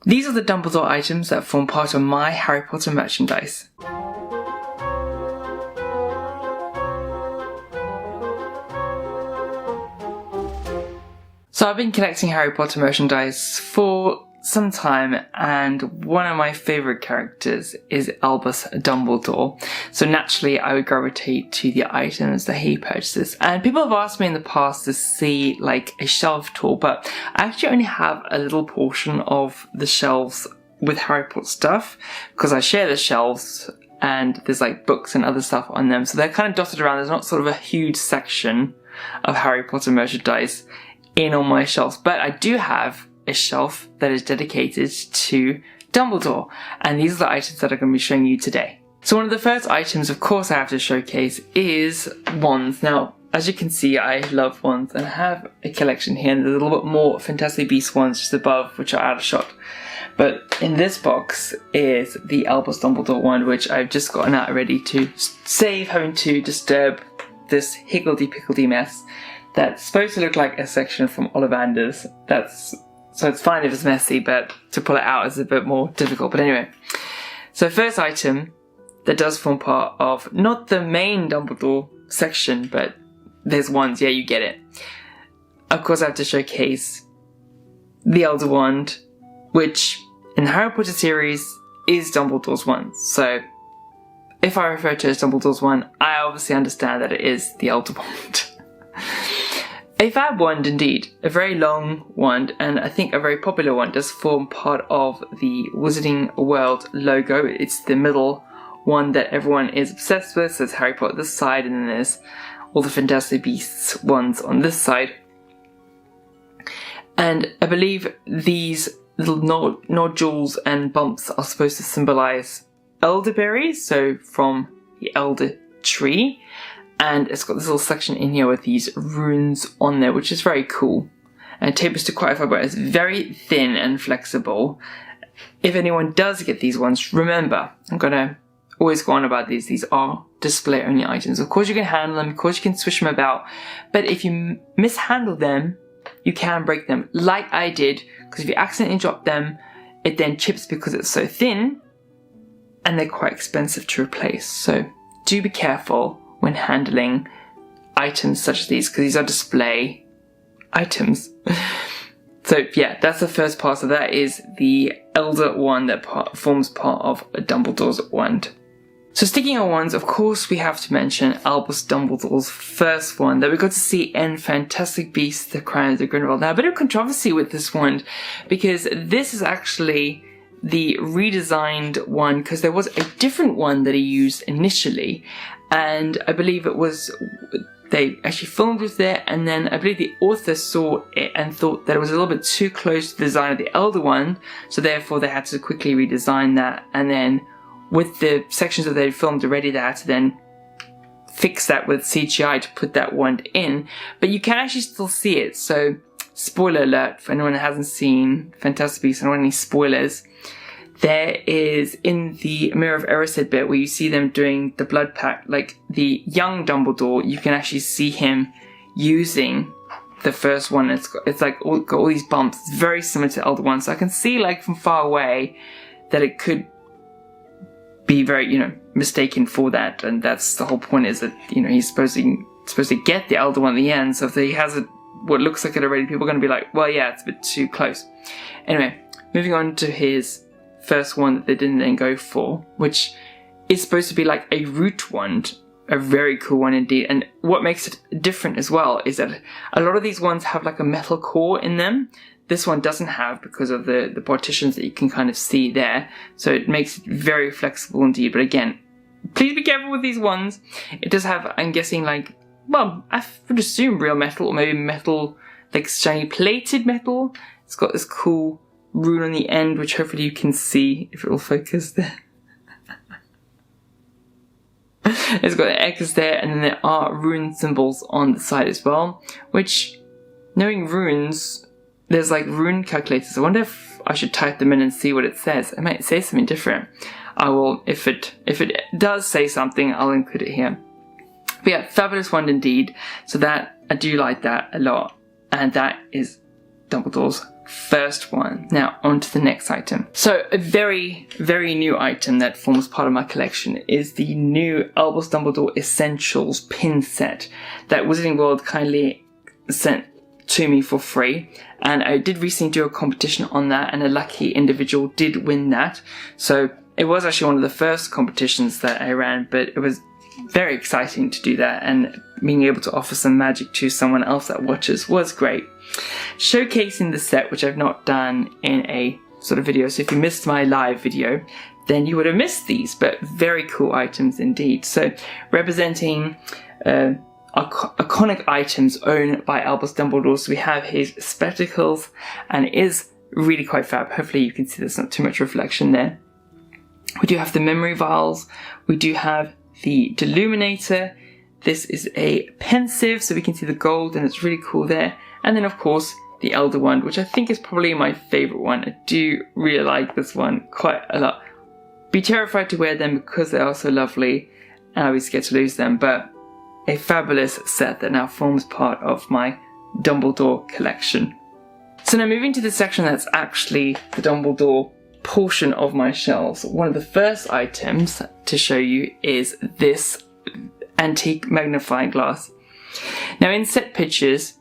These are the Dumbledore items that form part of my Harry Potter merchandise. So I've been collecting Harry Potter merchandise for some time, and one of my favourite characters is Albus Dumbledore. So naturally I would gravitate to the items that he purchases. And people have asked me in the past to see like a shelf tour, but I actually only have a little portion of the shelves with Harry Potter stuff, because I share the shelves and there's like books and other stuff on them. So they're kind of dotted around. There's not sort of a huge section of Harry Potter merchandise in on my shelves, but I do have a shelf that is dedicated to Dumbledore, and these are the items that I'm going to be showing you today. So one of the first items, of course, I have to showcase is wands. Now, as you can see, I love wands, and I have a collection here, and there's a little bit more Fantastic Beasts ones just above, which are out of shot. But in this box is the Albus Dumbledore wand, which I've just gotten out ready to save having to disturb this higgledy-piggledy mess. That's supposed to look like a section from Ollivander's. So it's fine if it's messy, but to pull it out is a bit more difficult. But anyway, so first item that does form part of, not the main Dumbledore section, but there's wands, yeah, you get it. Of course I have to showcase the Elder Wand, which in the Harry Potter series is Dumbledore's wand. So if I refer to it as Dumbledore's wand, I obviously understand that it is the Elder Wand. A fab wand indeed, a very long wand, and I think a very popular one, does form part of the Wizarding World logo. It's the middle one that everyone is obsessed with. So there's Harry Potter this side, and then there's all the Fantastic Beasts ones on this side. And I believe these little nodules and bumps are supposed to symbolize elderberries, so from the elder tree. And it's got this little section in here with these runes on there, which is very cool. And it tapers to quite far, but it's very thin and flexible. If anyone does get these ones, remember, I'm going to always go on about these. These are display only items. Of course you can handle them, of course you can swish them about, but if you mishandle them, you can break them, like I did, because if you accidentally drop them, it then chips because it's so thin, and they're quite expensive to replace. So do be careful when handling items such as these, because these are display items. So yeah, that's the first part. So that is the Elder Wand that forms part of Dumbledore's wand. So sticking on wands, of course we have to mention Albus Dumbledore's first wand that we got to see in Fantastic Beasts: The Crimes of Grindelwald. Now a bit of controversy with this wand, because this is actually the redesigned one, because there was a different one that he used initially, and I believe it was, they actually filmed with it, and then I believe the author saw it and thought that it was a little bit too close to the design of the Elder one, so therefore they had to quickly redesign that, and then with the sections that they filmed already, they had to then fix that with CGI to put that wand in, but you can actually still see it. So spoiler alert for anyone that hasn't seen Fantastic Beasts, I don't want any spoilers. There is, in the Mirror of Erised bit where you see them doing the blood pact, like the young Dumbledore, you can actually see him using the first one. It's like got all these bumps. It's very similar to the Elder one. So I can see like from far away that it could be very, mistaken for that. And that's the whole point, is that, he's supposed to get the Elder one at the end. So if he has what looks like it already, people are going to be like, well, yeah, it's a bit too close. Anyway, moving on to his first one that they didn't then go for, which is supposed to be like a root wand, a very cool one indeed. And what makes it different as well is that a lot of these ones have like a metal core in them. This one doesn't have, because of the partitions that you can kind of see there. So it makes it very flexible indeed. But again, please be careful with these ones. It does have, I'm guessing, like, well, I would assume real metal, or maybe metal, like shiny plated metal. It's got this cool rune on the end, which hopefully you can see if it will focus there. It's got an X there, and then there are rune symbols on the side as well, which, knowing runes, there's like rune calculators. I wonder if I should type them in and see what it says. It might say something different. I will, if it does say something, I'll include it here. But yeah, fabulous wand indeed. So that, I do like that a lot. And that is Dumbledore's first one. Now on to the next item. So a very, very new item that forms part of my collection is the new Albus Dumbledore Essentials Pin Set that Wizarding World kindly sent to me for free. And I did recently do a competition on that, and a lucky individual did win that. So it was actually one of the first competitions that I ran, but it was very exciting to do that, and being able to offer some magic to someone else that watches was great. Showcasing the set, which I've not done in a sort of video, so if you missed my live video, then you would have missed these, but very cool items indeed. So representing iconic items owned by Albus Dumbledore. So we have his spectacles, and it is really quite fab. Hopefully you can see there's not too much reflection there. We do have the memory vials. We do have the Deluminator. This is a pensive, so we can see the gold, and it's really cool there. And then of course the Elder Wand, which I think is probably my favourite one. I do really like this one quite a lot. Be terrified to wear them because they are so lovely, and I always get to lose them, but a fabulous set that now forms part of my Dumbledore collection. So now moving to the section that's actually the Dumbledore portion of my shelves. One of the first items to show you is this antique magnifying glass. Now in set pictures,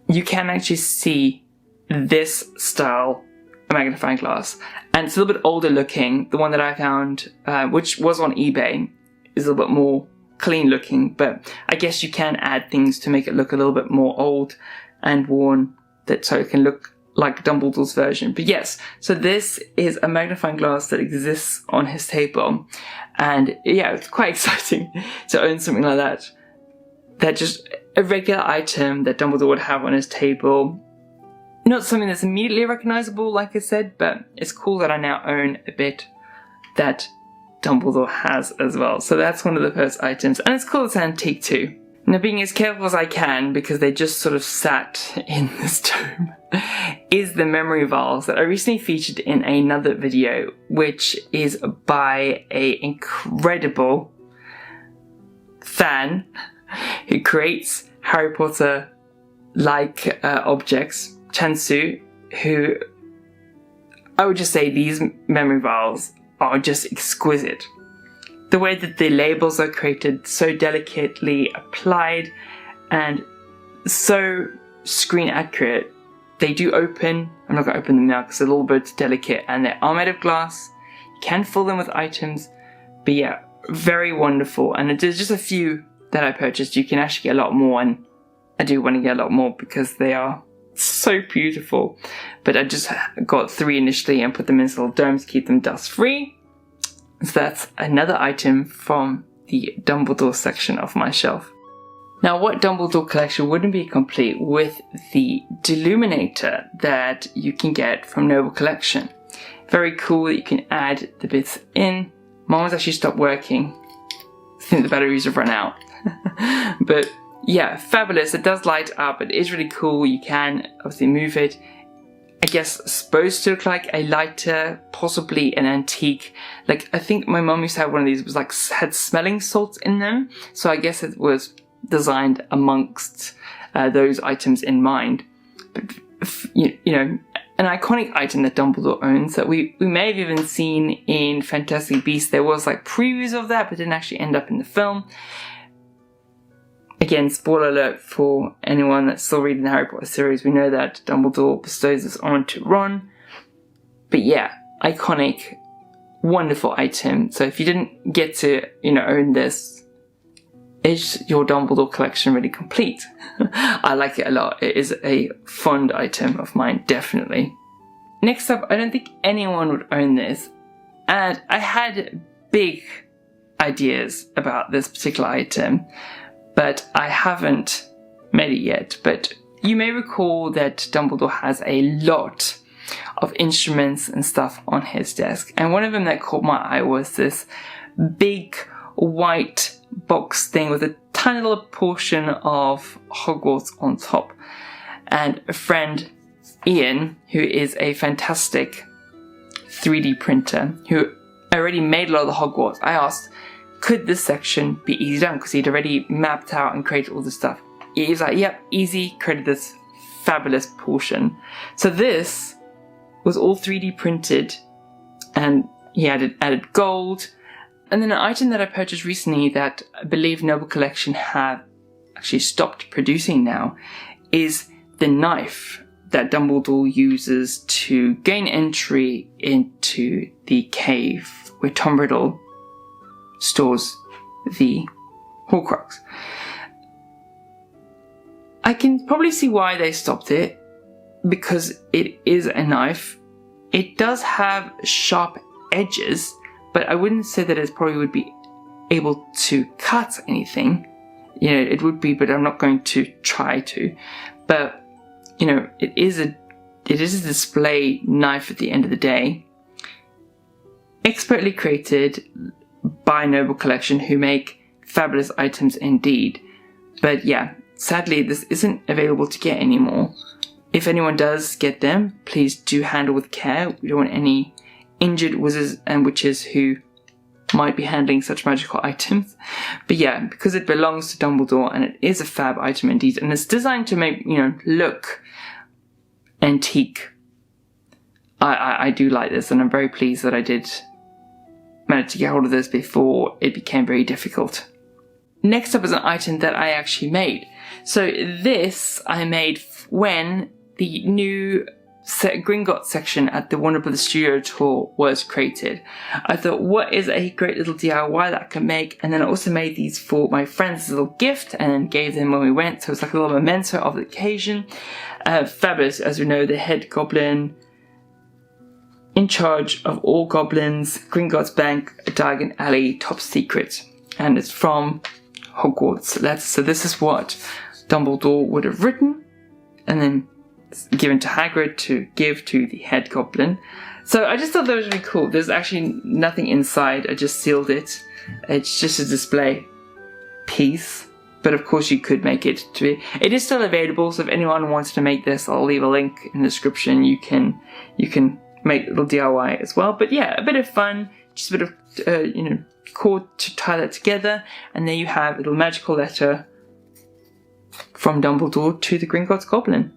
you can actually see this style magnifying glass, and it's a little bit older looking. The one that I found, which was on eBay, is a little bit more clean looking, but I guess you can add things to make it look a little bit more old and worn, that so it can look like Dumbledore's version. But yes, so this is a magnifying glass that exists on his table, and yeah, it's quite exciting to own something like that. That just a regular item that Dumbledore would have on his table. Not something that's immediately recognizable, like I said, but it's cool that I now own a bit that Dumbledore has as well. So that's one of the first items, and it's cool it's antique too. Now, being as careful as I can, because they just sort of sat in this tome, is the memory vials that I recently featured in another video, which is by an incredible fan who creates Harry Potter like objects, Chansu, who I would just say these memory vials are just exquisite. The way that the labels are created, so delicately applied and so screen accurate. They do open. I'm not going to open them now because they're a little bit delicate, and they are made of glass. You can fill them with items, but yeah, very wonderful. And there's just a few that I purchased. You can actually get a lot more, and I do want to get a lot more because they are so beautiful. But I just got 3 initially and put them in little domes to keep them dust free. So that's another item from the Dumbledore section of my shelf. Now, what Dumbledore collection wouldn't be complete with the Deluminator that you can get from Noble Collection? Very cool that you can add the bits in. Mine has actually stopped working. I think the batteries have run out. But yeah, fabulous. It does light up. It is really cool. You can obviously move it. I guess supposed to look like a lighter, possibly an antique. Like, I think my mum used to have one of these. It was like, had smelling salts in them. So I guess it was designed amongst those items in mind. But, you know, an iconic item that Dumbledore owns that we may have even seen in Fantastic Beasts. There was like previews of that, but didn't actually end up in the film. Again, spoiler alert for anyone that's still reading the Harry Potter series. We know that Dumbledore bestows this on to Ron. But yeah, iconic, wonderful item. So if you didn't get to, own this, is your Dumbledore collection really complete? I like it a lot. It is a fond item of mine, definitely. Next up, I don't think anyone would own this. And I had big ideas about this particular item, but I haven't made it yet. But you may recall that Dumbledore has a lot of instruments and stuff on his desk. And one of them that caught my eye was this big white box thing with a tiny little portion of Hogwarts on top. And a friend, Ian, who is a fantastic 3D printer, who already made a lot of the Hogwarts, I asked, could this section be easy done? Because he'd already mapped out and created all this stuff. He was like, yep, easy, created this fabulous portion. So this was all 3D printed, and he added gold. And then an item that I purchased recently that I believe Noble Collection have actually stopped producing now is the knife that Dumbledore uses to gain entry into the cave where Tom Riddle stores the Horcrux. I can probably see why they stopped it, because it is a knife. It does have sharp edges, but I wouldn't say that it probably would be able to cut anything. You know, it would be, but I'm not going to try to. But, you know, it is a display knife at the end of the day. Expertly created by Noble Collection, who make fabulous items indeed. But yeah, sadly this isn't available to get anymore. If anyone does get them, please do handle with care. We don't want any injured wizards and witches who might be handling such magical items. But yeah, because it belongs to Dumbledore and it is a fab item indeed, and it's designed to make, you know, look antique. I do like this, and I'm very pleased that I did manage to get hold of this before it became very difficult. Next up is an item that I actually made. So this I made when the new Gringotts section at the Warner Brothers Studio Tour was created. I thought, what is a great little DIY that I can make? And then I also made these for my friends as a little gift and then gave them when we went. So it's like a little memento of the occasion. Fabulous, as we know, the head goblin in charge of all goblins, Gringotts Bank, Diagon Alley, top secret. And it's from Hogwarts Letter. So this is what Dumbledore would have written and then given to Hagrid to give to the head goblin. So I just thought that was really cool. There's actually nothing inside. I just sealed it. It's just a display piece. But of course you could make it to be. It is still available, so if anyone wants to make this, I'll leave a link in the description. You can make a little DIY as well. But yeah, a bit of fun, just a bit of cord to tie that together, and there you have a little magical letter from Dumbledore to the Gringotts Goblin.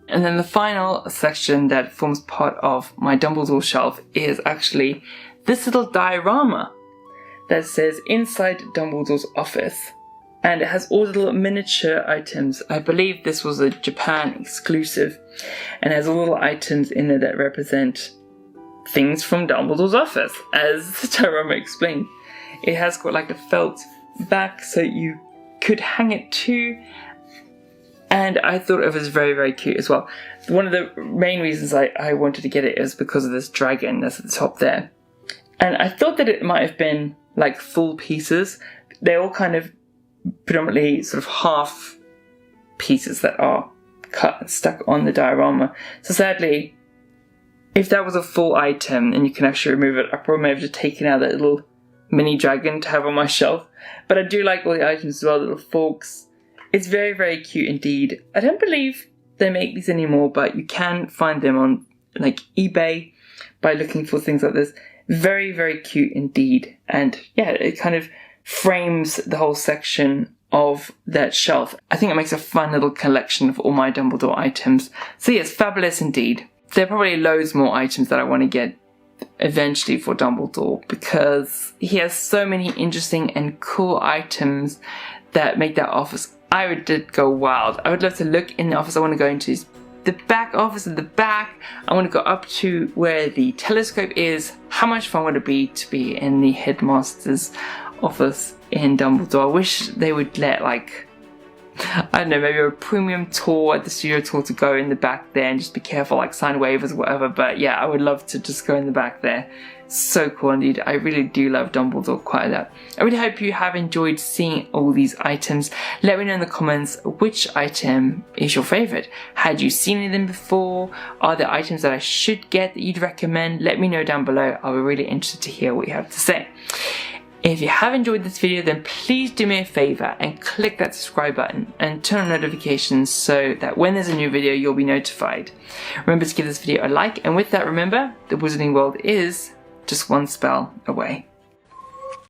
And then the final section that forms part of my Dumbledore shelf is actually this little diorama that says inside Dumbledore's office. And it has all the little miniature items. I believe this was a Japan exclusive. And has all little items in there that represent things from Dumbledore's office, as the diorama explained. It has got like a felt back so you could hang it too. And I thought it was very, very cute as well. One of the main reasons I wanted to get it is because of this dragon that's at the top there. And I thought that it might have been like full pieces. They're all kind of predominantly sort of half pieces that are cut and stuck on the diorama. So sadly, if that was a full item and you can actually remove it, I probably may have just taken out that little mini dragon to have on my shelf. But I do like all the items as well, the little forks. It's very, very cute indeed. I don't believe they make these anymore, but you can find them on like eBay by looking for things like this. Very, very cute indeed. And yeah, it kind of frames the whole section of that shelf. I think it makes a fun little collection of all my Dumbledore items. So yes, fabulous indeed. There are probably loads more items that I want to get eventually for Dumbledore, because he has so many interesting and cool items that make that office. I would go wild. I would love to look in the office. I want to go into the back office at the back. I want to go up to where the telescope is. How much fun would it be to be in the headmaster's office in Dumbledore? I wish they would let, like, I don't know, maybe a premium tour at the studio tour to go in the back there and just be careful, like sign waivers or whatever. But yeah, I would love to just go in the back there. So cool indeed. I really do love Dumbledore quite a lot. I really hope you have enjoyed seeing all these items. Let me know in the comments which item is your favourite. Had you seen any of them before? Are there items that I should get that you'd recommend? Let me know down below. I'll be really interested to hear what you have to say. If you have enjoyed this video, then please do me a favour and click that subscribe button and turn on notifications so that when there's a new video, you'll be notified. Remember to give this video a like, and with that, remember, the Wizarding World is just one spell away.